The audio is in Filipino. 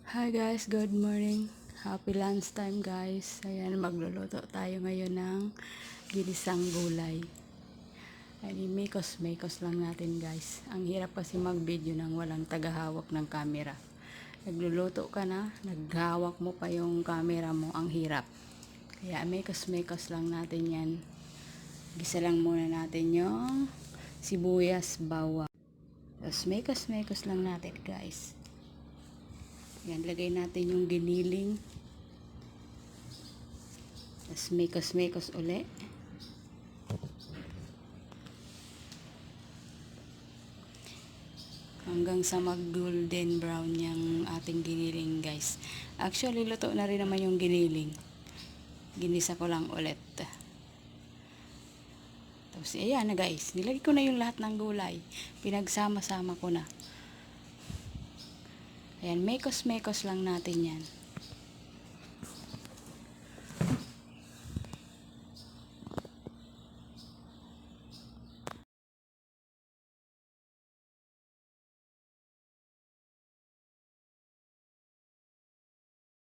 Hi guys, good morning. Happy lunchtime guys. Ayan, magluluto tayo ngayon ng ginisang gulay. Ayan, mekos lang natin guys. Ang hirap kasi mag-video nang walang tagahawak ng camera. Nagluluto ka na, naghawak mo pa yung camera mo, ang hirap. Kaya mekos lang natin yan. Gisa lang muna natin yung sibuyas, bawang. Tapos mekos lang natin guys. Yan, lagay natin yung giniling. Tapos mekos uli. Hanggang sa mag golden brown yung ating giniling guys. Actually, luto na rin naman yung giniling. Ginisa ko lang ulit. Tapos, ayan na guys. Nilagay ko na yung lahat ng gulay. Pinagsama-sama ko na. Ayan, mekos lang natin yan.